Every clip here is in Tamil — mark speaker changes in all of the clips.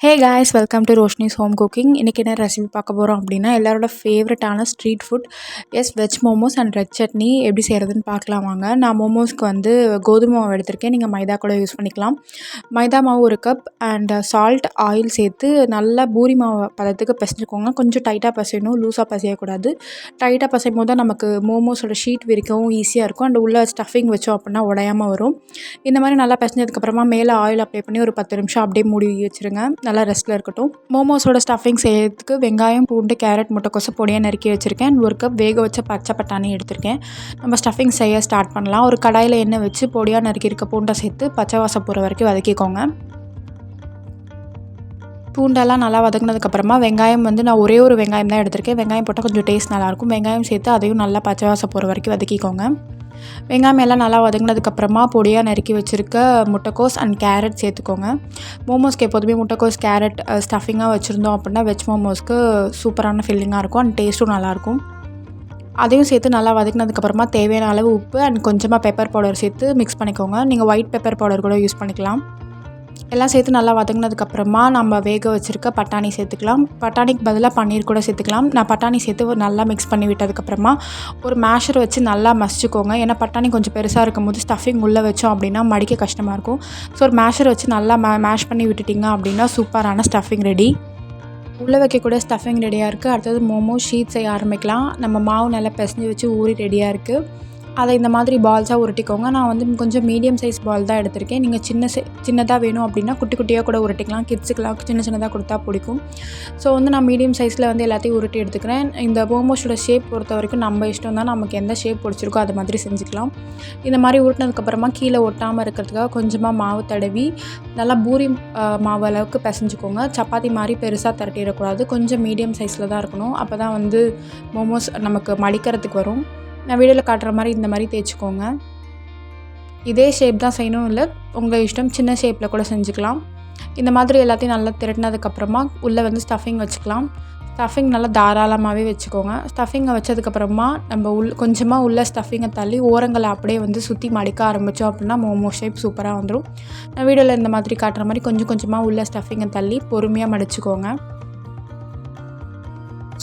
Speaker 1: Hey guys, welcome to Roshini's home cooking. இன்றைக்கி என்ன ரெசிபி பார்க்க போகிறோம் அப்படின்னா, எல்லாரோட ஃபேவரட்டான street food veg momos and red chutney எப்படி செய்கிறதுன்னு பார்க்கலாம் வாங்க. நான் மோமோஸ்க்கு வந்து கோதுமை மாவு எடுத்திருக்கேன். நீங்கள் மைதா கூட யூஸ் பண்ணிக்கலாம். மைதா மாவு 1 கப் அண்ட் சால்ட், ஆயில் சேர்த்து நல்லா பூரி மாவு பதத்துக்கு பிசைஞ்சுக்கோங்க. கொஞ்சம் டைட்டாக பிசையணும், லூஸாக பிசையக்கூடாது. டைட்டாக பிசையும் போது தான் நமக்கு மோமோஸோட ஷீட் விரிக்கவும் ஈஸியாக இருக்கும். அண்ட் உள்ள ஸ்டஃபிங் வச்சோம் அப்படின்னா உடையாமல் வரும். இந்த மாதிரி நல்லா பிசைஞ்சதுக்கப்புறமா மேலே ஆயில் அப்ளை பண்ணி ஒரு 10 நிமிஷம் அப்படியே மூடி வச்சுருங்க. நல்லா ரெஸ்ட்டில் இருக்கட்டும். மோமோஸோட ஸ்டஃபிங் செய்யறதுக்கு வெங்காயம், பூண்டு, கேரட், முட்டைக்கோசு பொடியாக நறுக்கி வச்சுருக்கேன். 1 கப் வேக வச்ச பச்சை பட்டாணி எடுத்திருக்கேன். நம்ம ஸ்டஃபிங் செய்ய ஸ்டார்ட் பண்ணலாம். ஒரு கடாயில் எண்ணெய் வச்சு பொடியாக நறுக்கியிருக்க பூண்டை சேர்த்து பச்சை வாசம் போகிற வரைக்கும் வதக்கிக்கோங்க. பூண்டெல்லாம் நல்லா வதங்கினதுக்கப்புறமா வெங்காயம் வந்து நான் ஒரே ஒரு வெங்காயம் தான் எடுத்திருக்கேன். வெங்காயம் போட்டால் கொஞ்சம் டேஸ்ட் நல்லாயிருக்கும். வெங்காயம் சேர்த்து அதையும் நல்லா பச்சை வாசம் போகிற வரைக்கும் வதக்கிக்கோங்க. வெங்காயம் எல்லாம் நல்லா வதங்கினதுக்கப்புறமா பொடியாக நறுக்கி வச்சுருக்க முட்டைக்கோஸ் அண்ட் கேரட் சேர்த்துக்கோங்க. மோமோஸ்க்கு எப்போதுமே முட்டைக்கோஸ், கேரட் ஸ்டஃபிங்காக வச்சுருந்தோம் அப்படின்னா வெஜ் மோமோஸ்க்கு சூப்பரான ஃபில்லிங்காக இருக்கும் அண்ட் டேஸ்ட்டும் நல்லாயிருக்கும். அதையும் சேர்த்து நல்லா வதக்கினதுக்கப்புறமா தேவையான அளவு உப்பு அண்ட் கொஞ்சமாக பெப்பர் பவுடர் சேர்த்து மிக்ஸ் பண்ணிக்கோங்க. நீங்கள் ஒயிட் பெப்பர் பவுடர் கூட யூஸ் பண்ணிக்கலாம். எல்லாம் சேர்த்து நல்லா வதங்கினதுக்கப்புறமா நம்ம வேக வச்சுருக்க பட்டாணி சேர்த்துக்கலாம். பட்டாணிக்கு பதிலாக பன்னீர் கூட சேர்த்துக்கலாம். நான் பட்டாணி சேர்த்து நல்லா மிக்ஸ் பண்ணி விட்டதுக்கப்புறமா ஒரு மேஷர் வச்சு நல்லா மசிச்சுக்கோங்க. ஏன்னா பட்டாணி கொஞ்சம் பெருசாக இருக்கும் போது ஸ்டஃபிங் உள்ளே வச்சோம் அப்படின்னா மடிக்க கஷ்டமாக இருக்கும். ஸோ ஒரு மேஷர் வச்சு நல்லா மேஷ் பண்ணி விட்டுட்டிங்க அப்படின்னா சூப்பரான ஸ்டஃபிங் ரெடி. உள்ளே வைக்கக்கூடிய ஸ்டஃபிங் ரெடியாக இருக்குது. அடுத்தது மோமோ ஷீட் செய்ய ஆரம்பிக்கலாம். நம்ம மாவு நல்லா பிசைஞ்சு வச்சு ஊறி ரெடியாக இருக்குது. அதை இந்த மாதிரி பால்ஸாக உருட்டிக்கோங்க. நான் வந்து கொஞ்சம் மீடியம் சைஸ் பால் தான் எடுத்திருக்கேன். நீங்கள் சின்னதாக வேணும் அப்படின்னா குட்டி குட்டியாக கூட உருட்டிக்கலாம். கிட்ஸுக்கெலாம் சின்னதாக கொடுத்தா பிடிக்கும். ஸோ வந்து நான் மீடியம் சைஸில் வந்து எல்லாத்தையும் உருட்டி எடுத்துக்கிறேன். இந்த மோமோஸோட ஷேப் பொறுத்த வரைக்கும் நம்ம இஷ்டம் தான். நமக்கு எந்த ஷேப் பிடிச்சிருக்கோ அது மாதிரி செஞ்சுக்கலாம். இந்த மாதிரி உருட்டினதுக்கப்புறமா கீழே ஒட்டாமல் இருக்கிறதுக்காக கொஞ்சமாக மாவு தடவி நல்லா பூரி மாவு அளவுக்கு பிசைஞ்சுக்கோங்க. சப்பாத்தி மாதிரி பெருசாக திரட்டிடக்கூடாது. கொஞ்சம் மீடியம் சைஸில் தான் இருக்கணும். அப்போ தான் வந்து மோமோஸ் நமக்கு மடிக்கிறதுக்கு வரும். நான் வீடியோவில் காட்டுற மாதிரி இந்த மாதிரி தேய்ச்சிக்கோங்க. இதே ஷேப் தான் செய்யணும் இல்லை, உங்கள் இஷ்டம். சின்ன ஷேப்பில் கூட செஞ்சுக்கலாம். இந்த மாதிரி எல்லாத்தையும் நல்லா திரட்டினதுக்கப்புறமா உள்ளே வந்து ஸ்டஃபிங் வச்சுக்கலாம். ஸ்டஃபிங் நல்லா தாராளமாகவே வச்சுக்கோங்க. ஸ்டஃபிங்கை வச்சதுக்கப்புறமா நம்ம கொஞ்சமாக உள்ள ஸ்டஃபிங்கை தள்ளி ஓரங்களை அப்படியே வந்து சுற்றி மடிக்க ஆரம்பித்தோம் அப்படின்னா மோமோ ஷேப் சூப்பராக வந்துடும். நான் வீடியோவில் இந்த மாதிரி காட்டுற மாதிரி கொஞ்சம் கொஞ்சமாக உள்ள ஸ்டஃபிங்கை தள்ளி பொறுமையாக மடிச்சுக்கோங்க.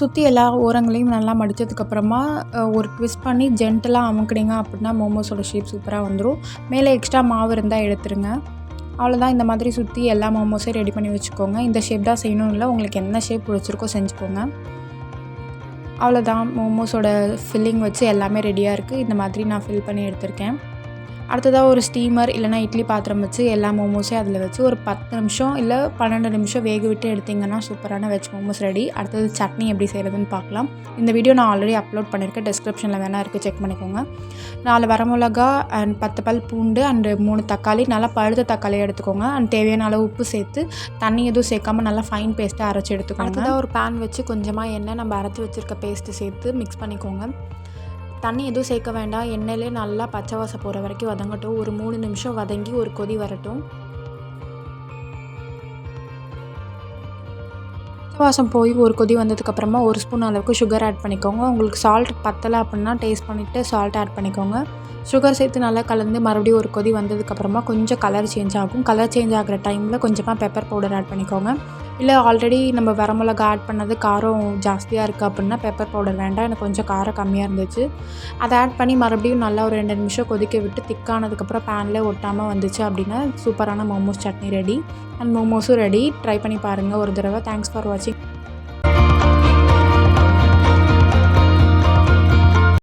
Speaker 1: சுற்றி எல்லா ஓரங்களையும் நல்லா மடித்ததுக்கப்புறமா ஒரு ட்விஸ்ட் பண்ணி ஜென்டலாக அமுக்குனீங்க அப்படின்னா மோமோஸோட ஷேப் சூப்பராக வந்துடும். மேலே எக்ஸ்ட்ரா மாவு இருந்தால் எடுத்துருங்க. அவ்வளோதான். இந்த மாதிரி சுற்றி எல்லா மோமோஸையும் ரெடி பண்ணி வச்சுக்கோங்க. இந்த ஷேப் தான் செய்யணும் இல்லை, உங்களுக்கு என்ன ஷேப் பிடிச்சிருக்கோ செஞ்சுக்கோங்க. அவ்வளோதான். மோமோஸோட ஃபில்லிங் வச்சு எல்லாமே ரெடியாக இருக்குது. இந்த மாதிரி நான் ஃபில் பண்ணி எடுத்திருக்கேன். அடுத்ததாக ஒரு ஸ்டீமர் இல்லைனா இட்லி பாத்திரம் வச்சு எல்லா மோமோஸையும் அதில் வச்சு ஒரு 10 நிமிஷம் இல்லை 12 நிமிஷம் வேக விட்டு எடுத்திங்கன்னா சூப்பரான வெஜ் மோமோஸ் ரெடி. அடுத்தது சட்னி எப்படி செய்கிறதுன்னு பார்க்கலாம். இந்த வீடியோ நான் ஆல்ரெடி அப்லோட் பண்ணியிருக்கேன். டிஸ்கிரிப்ஷனில் வேணால் இருக்குது, செக் பண்ணிக்கோங்க. 4 வரமிளகா அண்ட் 10 பல் பூண்டு அண்ட் 3 தக்காளி, நல்லா பழுத்த தக்காளி எடுத்துக்கோங்க. அண்ட் தேவையான அளவு உப்பு சேர்த்து தண்ணி எதுவும் சேர்க்காமல் நல்லா ஃபைன் பேஸ்ட்டாக அரைச்சி எடுத்துக்கோங்க. அடுத்ததாக ஒரு பேன் வச்சு கொஞ்சமாக எண்ணெய் நம்ம அரைச்சி வச்சுருக்க பேஸ்ட்டு சேர்த்து மிக்ஸ் பண்ணிக்கோங்க. தண்ணி எதுவும் சேர்க்க வேண்டாம். எண்ணெயிலே நல்லா பச்சை வாசம் போகிற வரைக்கும் வதங்கட்டும். ஒரு 3 நிமிஷம் வதங்கி ஒரு கொதி வரட்டும். பச்சை வாசம் போய் ஒரு கொதி வந்ததுக்கப்புறமா 1 ஸ்பூன் அளவுக்கு சுகர் ஆட் பண்ணிக்கோங்க. உங்களுக்கு சால்ட் பத்தலை அப்படின்னா டேஸ்ட் பண்ணிவிட்டு சால்ட் ஆட் பண்ணிக்கோங்க. சுகர் சேர்த்து நல்லா கலந்து மறுபடியும் ஒரு கொதி வந்ததுக்கப்புறமா கொஞ்சம் கலர் சேஞ்ச் ஆகும். கலர் சேஞ்ச் ஆகிற டைமில் கொஞ்சமாக பெப்பர் பவுடர் ஆட் பண்ணிக்கோங்க. இல்லை ஆல்ரெடி நம்ம வரமிளகா ஆட் பண்ணது காரம் ஜாஸ்தியாக இருக்குது அப்படின்னா பெப்பர் பவுடர் வேண்டாம். எனக்கு கொஞ்சம் காரம் கம்மியாக இருந்துச்சு. அதை ஆட் பண்ணி மறுபடியும் நல்லா ஒரு 2 நிமிஷம் கொதிக்க விட்டு திக்கானதுக்கப்புறம் பேனில் ஒட்டாமல் வந்துச்சு அப்படின்னா சூப்பரான மோமோஸ் சட்னி ரெடி. அண்ட் மோமோஸும் ரெடி. ட்ரை பண்ணி பாருங்கள் ஒரு தடவை. தேங்க்ஸ் ஃபார் வாட்சிங்.